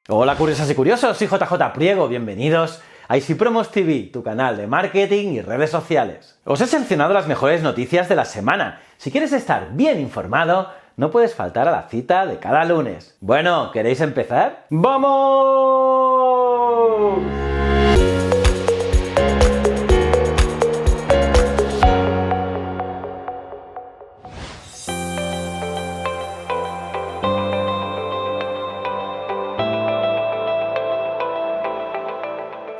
Hola curiosas y curiosos, soy JJ Priego, bienvenidos a Easy Promos TV, tu canal de marketing y redes sociales. Os he seleccionado las mejores noticias de la semana. Si quieres estar bien informado, no puedes faltar a la cita de cada lunes. Bueno, ¿queréis empezar? ¡Vamos!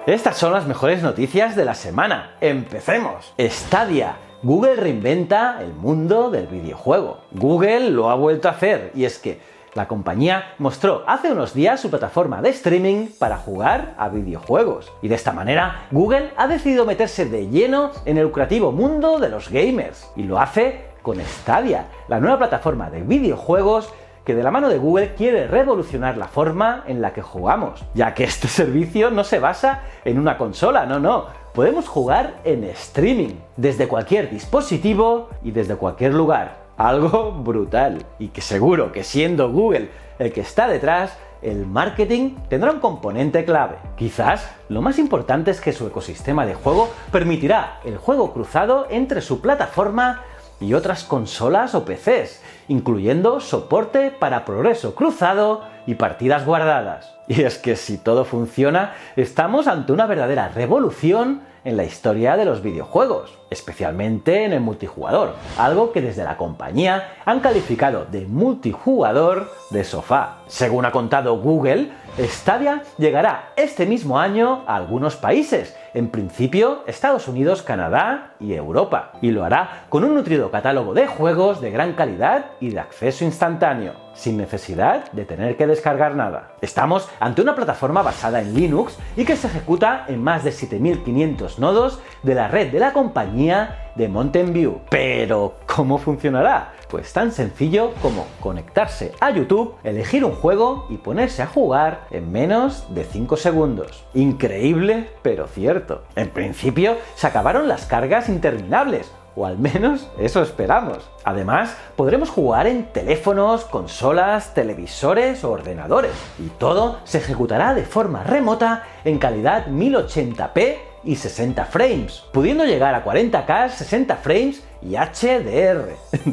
Estas son las mejores noticias de la semana. ¡Empecemos! Stadia. Google reinventa el mundo del videojuego. Google lo ha vuelto a hacer, y es que la compañía mostró hace unos días su plataforma de streaming para jugar a videojuegos. Y de esta manera, Google ha decidido meterse de lleno en el lucrativo mundo de los gamers. Y lo hace con Stadia, la nueva plataforma de videojuegos que de la mano de Google quiere revolucionar la forma en la que jugamos, ya que este servicio no se basa en una consola, no. Podemos jugar en streaming, desde cualquier dispositivo y desde cualquier lugar. Algo brutal. Y que seguro que siendo Google el que está detrás, el marketing tendrá un componente clave. Quizás lo más importante es que su ecosistema de juego permitirá el juego cruzado entre su plataforma y otras consolas o PCs, incluyendo soporte para progreso cruzado y partidas guardadas. Y es que si todo funciona, estamos ante una verdadera revolución en la historia de los videojuegos, especialmente en el multijugador, algo que desde la compañía han calificado de multijugador de sofá. Según ha contado Google, Stadia llegará este mismo año a algunos países, en principio Estados Unidos, Canadá y Europa, y lo hará con un nutrido catálogo de juegos de gran calidad y de acceso instantáneo, sin necesidad de tener que descargar nada. Estamos ante una plataforma basada en Linux y que se ejecuta en más de 7500 nodos de la red de la compañía de Mountain View. Pero, ¿cómo funcionará? Pues tan sencillo como conectarse a YouTube, elegir un juego y ponerse a jugar en menos de 5 segundos. Increíble, pero cierto. En principio, se acabaron las cargas interminables, o al menos eso esperamos. Además, podremos jugar en teléfonos, consolas, televisores o ordenadores. Y todo se ejecutará de forma remota en calidad 1080p y 60 frames, pudiendo llegar a 40K, 60 frames y HDR.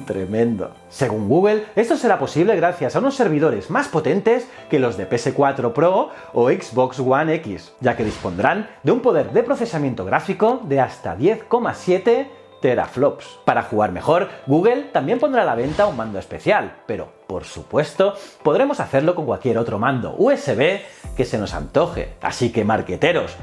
Tremendo. Según Google, esto será posible gracias a unos servidores más potentes que los de PS4 Pro o Xbox One X, ya que dispondrán de un poder de procesamiento gráfico de hasta 10,7 teraflops. Para jugar mejor, Google también pondrá a la venta un mando especial, pero por supuesto podremos hacerlo con cualquier otro mando USB que se nos antoje. Así que marqueteros,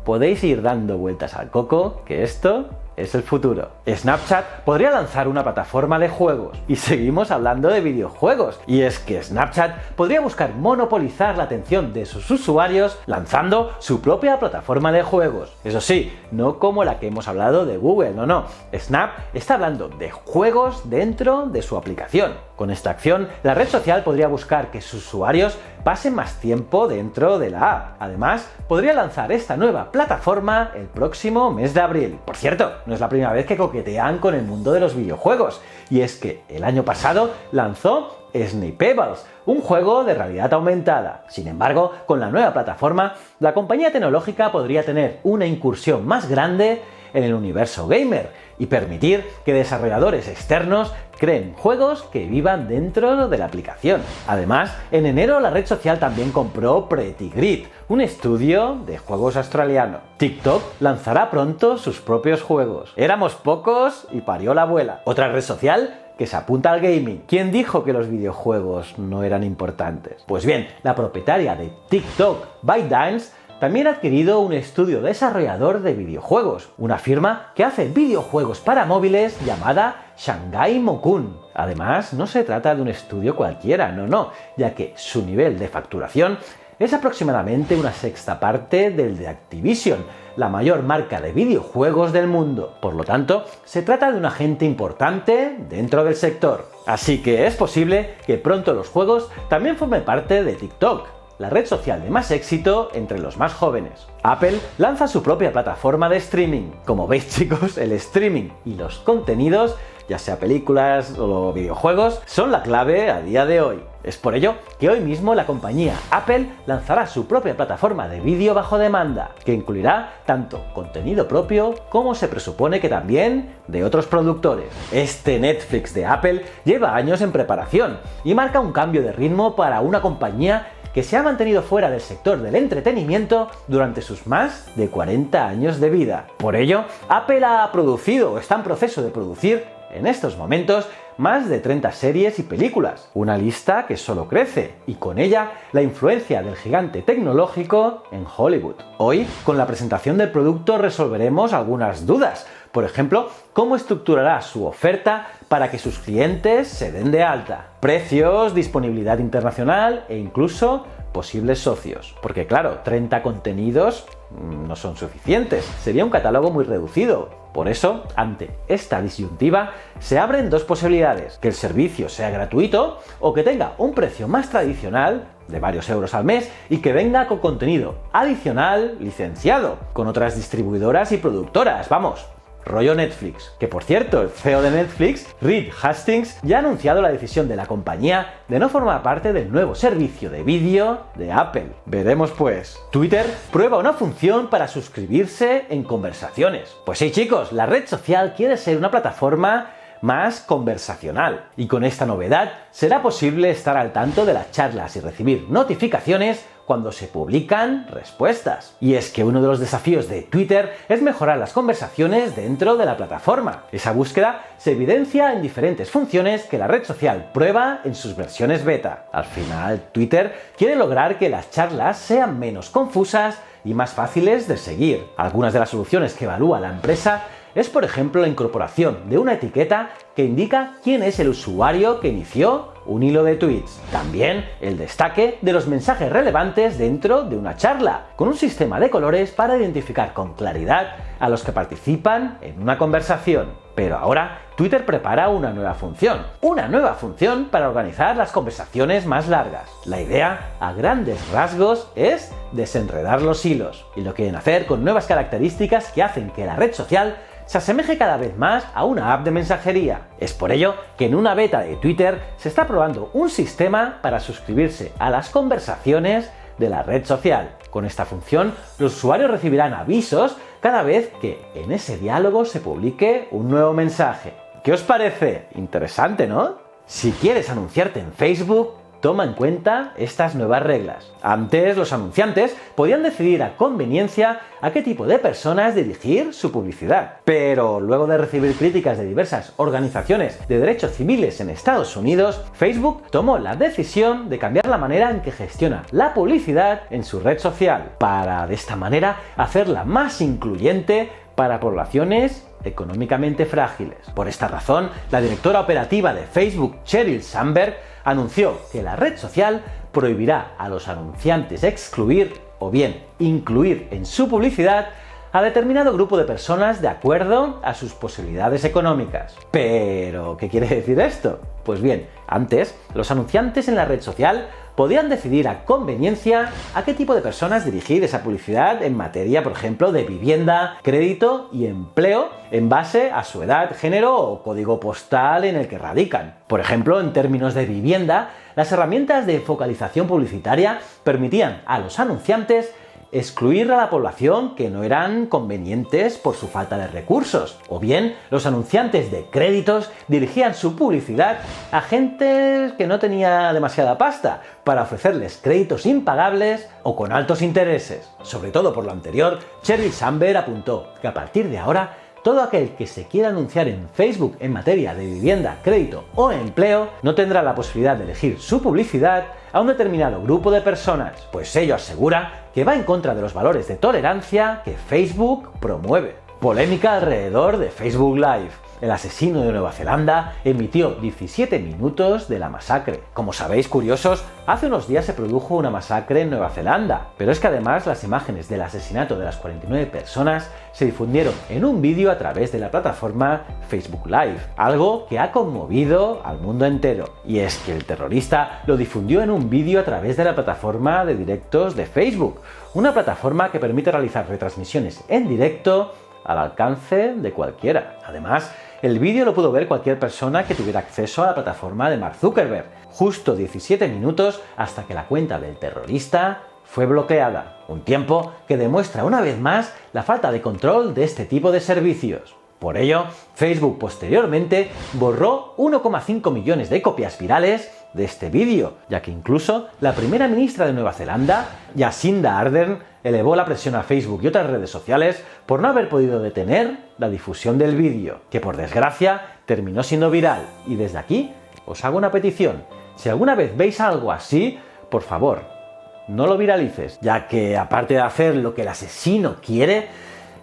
podéis ir dando vueltas al coco, que esto es el futuro. Snapchat podría lanzar una plataforma de juegos. Y seguimos hablando de videojuegos. Y es que Snapchat podría buscar monopolizar la atención de sus usuarios lanzando su propia plataforma de juegos. Eso sí, no como la que hemos hablado de Google, no. Snap está hablando de juegos dentro de su aplicación. Con esta acción, la red social podría buscar que sus usuarios pasen más tiempo dentro de la app. Además, podría lanzar esta nueva plataforma el próximo mes de abril. Por cierto, no es la primera vez que coquetean con el mundo de los videojuegos, y es que el año pasado lanzó Snipables, un juego de realidad aumentada. Sin embargo, con la nueva plataforma, la compañía tecnológica podría tener una incursión más grande en el universo gamer y permitir que desarrolladores externos creen juegos que vivan dentro de la aplicación. Además, en enero la red social también compró Pretty Grid, un estudio de juegos australiano. TikTok lanzará pronto sus propios juegos. Éramos pocos y parió la abuela. Otra red social que se apunta al gaming. ¿Quién dijo que los videojuegos no eran importantes? Pues bien, la propietaria de TikTok, ByteDance, también ha adquirido un estudio desarrollador de videojuegos, una firma que hace videojuegos para móviles llamada Shanghai Mokun. Además, no se trata de un estudio cualquiera, no, ya que su nivel de facturación es aproximadamente una sexta parte del de Activision, la mayor marca de videojuegos del mundo. Por lo tanto, se trata de un agente importante dentro del sector. Así que es posible que pronto los juegos también formen parte de TikTok, la red social de más éxito entre los más jóvenes. Apple lanza su propia plataforma de streaming. Como veis, chicos, el streaming y los contenidos ya sea películas o videojuegos, son la clave a día de hoy. Es por ello que hoy mismo la compañía Apple lanzará su propia plataforma de vídeo bajo demanda, que incluirá tanto contenido propio como se presupone que también de otros productores. Este Netflix de Apple lleva años en preparación y marca un cambio de ritmo para una compañía que se ha mantenido fuera del sector del entretenimiento durante sus más de 40 años de vida. Por ello, Apple ha producido o está en proceso de producir en estos momentos más de 30 series y películas, una lista que solo crece, y con ella la influencia del gigante tecnológico en Hollywood. Hoy, con la presentación del producto, resolveremos algunas dudas. Por ejemplo, cómo estructurará su oferta para que sus clientes se den de alta, precios, disponibilidad internacional e incluso posibles socios. Porque claro, 30 contenidos no son suficientes, sería un catálogo muy reducido. Por eso, ante esta disyuntiva, se abren dos posibilidades: que el servicio sea gratuito o que tenga un precio más tradicional, de varios euros al mes, y que venga con contenido adicional licenciado, con otras distribuidoras y productoras, vamos, rollo Netflix. Que por cierto, el CEO de Netflix, Reed Hastings, ya ha anunciado la decisión de la compañía de no formar parte del nuevo servicio de vídeo de Apple. Veremos pues. Twitter prueba una función para suscribirse en conversaciones. Pues sí, chicos, la red social quiere ser una plataforma más conversacional, y con esta novedad será posible estar al tanto de las charlas y recibir notificaciones cuando se publican respuestas. Y es que uno de los desafíos de Twitter es mejorar las conversaciones dentro de la plataforma. Esa búsqueda se evidencia en diferentes funciones que la red social prueba en sus versiones beta. Al final, Twitter quiere lograr que las charlas sean menos confusas y más fáciles de seguir. Algunas de las soluciones que evalúa la empresa es, por ejemplo, la incorporación de una etiqueta que indica quién es el usuario que inició un hilo de tweets. También el destaque de los mensajes relevantes dentro de una charla, con un sistema de colores para identificar con claridad a los que participan en una conversación. Pero ahora Twitter prepara una nueva función para organizar las conversaciones más largas. La idea, a grandes rasgos, es desenredar los hilos, y lo quieren hacer con nuevas características que hacen que la red social se asemeje cada vez más a una app de mensajería. Es por ello que en una beta de Twitter se está probando un sistema para suscribirse a las conversaciones de la red social. Con esta función, los usuarios recibirán avisos cada vez que en ese diálogo se publique un nuevo mensaje. ¿Qué os parece? Interesante, ¿no? Si quieres anunciarte en Facebook, toma en cuenta estas nuevas reglas. Antes, los anunciantes podían decidir a conveniencia a qué tipo de personas dirigir su publicidad. Pero luego de recibir críticas de diversas organizaciones de derechos civiles en Estados Unidos, Facebook tomó la decisión de cambiar la manera en que gestiona la publicidad en su red social, para de esta manera hacerla más incluyente para poblaciones económicamente frágiles. Por esta razón, la directora operativa de Facebook, Sheryl Sandberg, anunció que la red social prohibirá a los anunciantes excluir o bien incluir en su publicidad a determinado grupo de personas de acuerdo a sus posibilidades económicas. ¿Pero qué quiere decir esto? Pues bien, antes, los anunciantes en la red social podían decidir a conveniencia a qué tipo de personas dirigir esa publicidad en materia, por ejemplo, de vivienda, crédito y empleo, en base a su edad, género o código postal en el que radican. Por ejemplo, en términos de vivienda, las herramientas de focalización publicitaria permitían a los anunciantes excluir a la población que no eran convenientes por su falta de recursos, o bien los anunciantes de créditos dirigían su publicidad a gente que no tenía demasiada pasta para ofrecerles créditos impagables o con altos intereses. Sobre todo por lo anterior, Sheryl Sandberg apuntó que a partir de ahora todo aquel que se quiera anunciar en Facebook en materia de vivienda, crédito o empleo no tendrá la posibilidad de elegir su publicidad a un determinado grupo de personas, pues ello asegura que va en contra de los valores de tolerancia que Facebook promueve. Polémica alrededor de Facebook Live. El asesino de Nueva Zelanda emitió 17 minutos de la masacre. Como sabéis, curiosos, hace unos días se produjo una masacre en Nueva Zelanda, pero es que además las imágenes del asesinato de las 49 personas se difundieron en un vídeo a través de la plataforma Facebook Live, algo que ha conmovido al mundo entero. Y es que el terrorista lo difundió en un vídeo a través de la plataforma de directos de Facebook, una plataforma que permite realizar retransmisiones en directo al alcance de cualquiera. Además, el vídeo lo pudo ver cualquier persona que tuviera acceso a la plataforma de Mark Zuckerberg, justo 17 minutos hasta que la cuenta del terrorista fue bloqueada, un tiempo que demuestra una vez más la falta de control de este tipo de servicios. Por ello, Facebook posteriormente borró 1,5 millones de copias virales de este vídeo, ya que incluso la primera ministra de Nueva Zelanda, Jacinda Ardern, elevó la presión a Facebook y otras redes sociales por no haber podido detener la difusión del vídeo, que por desgracia terminó siendo viral. Y desde aquí os hago una petición: si alguna vez veis algo así, por favor, no lo viralices, ya que aparte de hacer lo que el asesino quiere,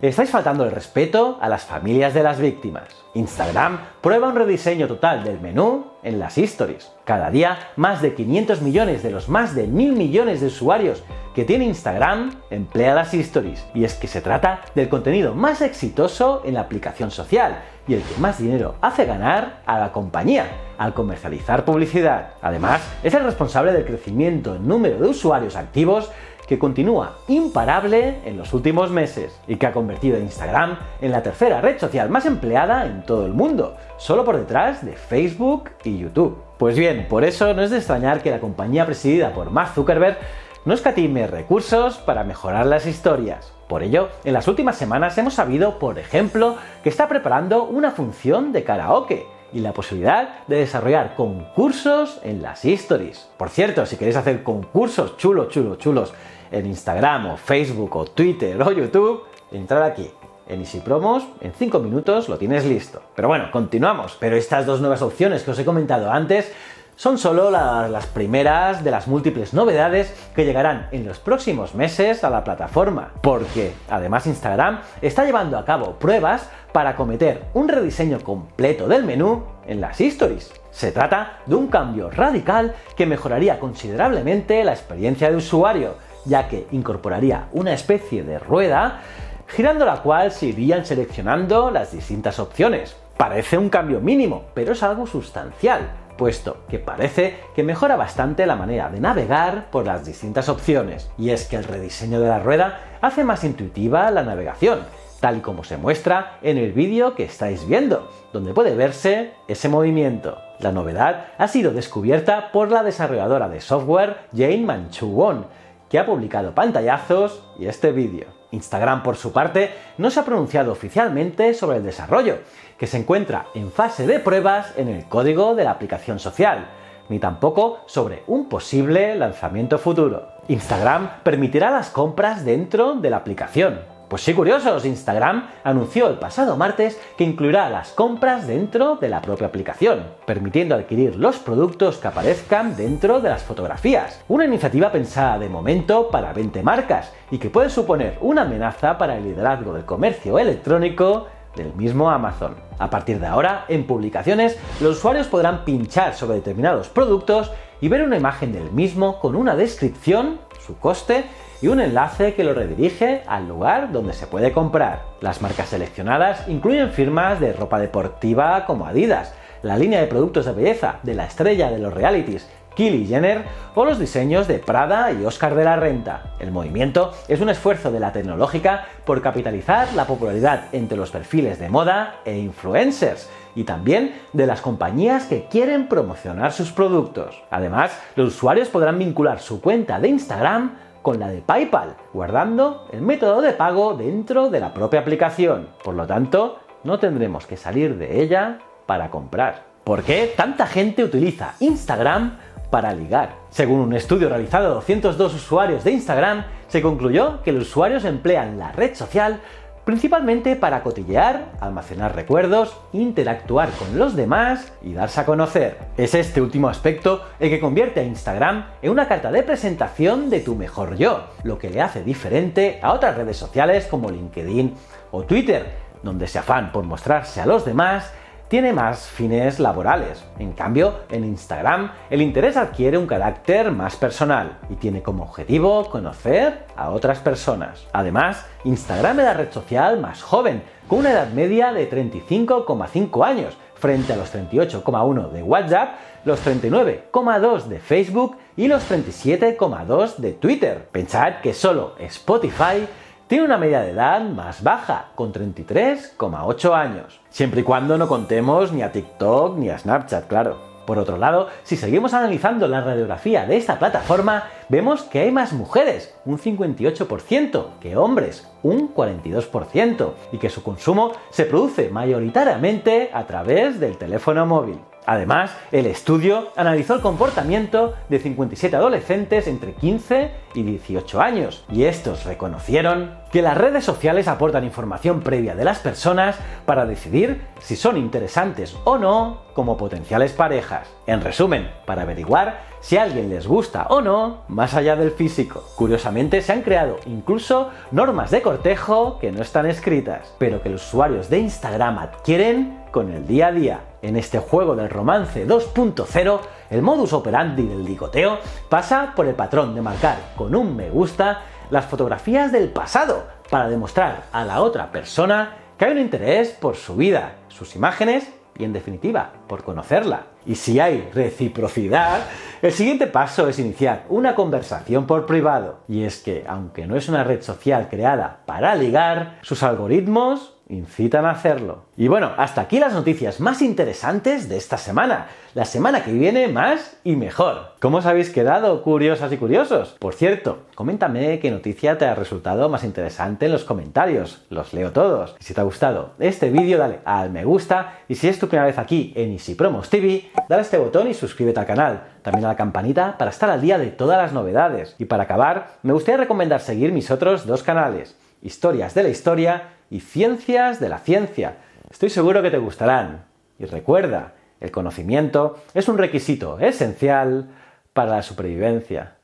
estáis faltando el respeto a las familias de las víctimas. Instagram prueba un rediseño total del menú en las Stories. Cada día, más de 500 millones de los más de 1.000 millones de usuarios que tiene Instagram emplean las Stories. Y es que se trata del contenido más exitoso en la aplicación social y el que más dinero hace ganar a la compañía al comercializar publicidad. Además, es el responsable del crecimiento en número de usuarios activos que continúa imparable en los últimos meses y que ha convertido a Instagram en la tercera red social más empleada en todo el mundo, solo por detrás de Facebook y YouTube. Pues bien, por eso no es de extrañar que la compañía presidida por Mark Zuckerberg no escatime recursos para mejorar las historias. Por ello, en las últimas semanas hemos sabido, por ejemplo, que está preparando una función de karaoke y la posibilidad de desarrollar concursos en las Stories. Por cierto, si queréis hacer concursos chulos en Instagram o Facebook o Twitter o YouTube, entrad aquí en Easy Promos, en 5 minutos lo tienes listo. Pero bueno, continuamos. Pero estas dos nuevas opciones que os he comentado antes son solo las primeras de las múltiples novedades que llegarán en los próximos meses a la plataforma, porque además Instagram está llevando a cabo pruebas para acometer un rediseño completo del menú en las Stories. Se trata de un cambio radical que mejoraría considerablemente la experiencia de usuario, ya que incorporaría una especie de rueda girando la cual se irían seleccionando las distintas opciones. Parece un cambio mínimo, pero es algo sustancial, puesto que parece que mejora bastante la manera de navegar por las distintas opciones. Y es que el rediseño de la rueda hace más intuitiva la navegación, tal y como se muestra en el vídeo que estáis viendo, donde puede verse ese movimiento. La novedad ha sido descubierta por la desarrolladora de software Jane Manchou-Won, que ha publicado pantallazos y este vídeo. Instagram, por su parte, no se ha pronunciado oficialmente sobre el desarrollo, que se encuentra en fase de pruebas en el código de la aplicación social, ni tampoco sobre un posible lanzamiento futuro. Instagram permitirá las compras dentro de la aplicación. Pues sí, curiosos, Instagram anunció el pasado martes que incluirá las compras dentro de la propia aplicación, permitiendo adquirir los productos que aparezcan dentro de las fotografías. Una iniciativa pensada de momento para 20 marcas y que puede suponer una amenaza para el liderazgo del comercio electrónico del mismo Amazon. A partir de ahora, en publicaciones, los usuarios podrán pinchar sobre determinados productos y ver una imagen del mismo con una descripción, su coste y un enlace que lo redirige al lugar donde se puede comprar. Las marcas seleccionadas incluyen firmas de ropa deportiva como Adidas, la línea de productos de belleza de la estrella de los realities Kylie Jenner o los diseños de Prada y Oscar de la Renta. El movimiento es un esfuerzo de la tecnológica por capitalizar la popularidad entre los perfiles de moda e influencers, y también de las compañías que quieren promocionar sus productos. Además, los usuarios podrán vincular su cuenta de Instagram con la de PayPal, guardando el método de pago dentro de la propia aplicación. Por lo tanto, no tendremos que salir de ella para comprar. ¿Por qué tanta gente utiliza Instagram para ligar? Según un estudio realizado a 202 usuarios de Instagram, se concluyó que los usuarios emplean la red social principalmente para cotillear, almacenar recuerdos, interactuar con los demás y darse a conocer. Es este último aspecto el que convierte a Instagram en una carta de presentación de tu mejor yo, lo que le hace diferente a otras redes sociales como LinkedIn o Twitter, donde ese afán por mostrarse a los demás tiene más fines laborales. En cambio, en Instagram, el interés adquiere un carácter más personal y tiene como objetivo conocer a otras personas. Además, Instagram es la red social más joven, con una edad media de 35,5 años, frente a los 38,1 de WhatsApp, los 39,2 de Facebook y los 37,2 de Twitter. Pensad que solo Spotify tiene una media de edad más baja, con 33,8 años. Siempre y cuando no contemos ni a TikTok ni a Snapchat, claro. Por otro lado, si seguimos analizando la radiografía de esta plataforma, vemos que hay más mujeres, un 58%, que hombres, un 42%, y que su consumo se produce mayoritariamente a través del teléfono móvil. Además, el estudio analizó el comportamiento de 57 adolescentes entre 15 y 18 años, y estos reconocieron que las redes sociales aportan información previa de las personas para decidir si son interesantes o no como potenciales parejas. En resumen, para averiguar si a alguien les gusta o no, más allá del físico. Curiosamente, se han creado incluso normas de cortejo que no están escritas, pero que los usuarios de Instagram adquieren con el día a día. En este juego del romance 2.0, el modus operandi del ligoteo pasa por el patrón de marcar con un me gusta las fotografías del pasado para demostrar a la otra persona que hay un interés por su vida, sus imágenes y, en definitiva, por conocerla. Y si hay reciprocidad, el siguiente paso es iniciar una conversación por privado. Y es que, aunque no es una red social creada para ligar, sus algoritmos incitan a hacerlo. Y bueno, hasta aquí las noticias más interesantes de esta semana. La semana que viene más y mejor. ¿Cómo os habéis quedado, curiosas y curiosos? Por cierto, coméntame qué noticia te ha resultado más interesante en los comentarios. Los leo todos. Y si te ha gustado este vídeo, dale al me gusta. Y si es tu primera vez aquí en Easy Promos TV, dale a este botón y suscríbete al canal. También a la campanita para estar al día de todas las novedades. Y para acabar, me gustaría recomendar seguir mis otros dos canales: Historias de la Historia y Ciencias de la Ciencia. Estoy seguro que te gustarán. Y recuerda, el conocimiento es un requisito esencial para la supervivencia.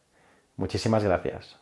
Muchísimas gracias.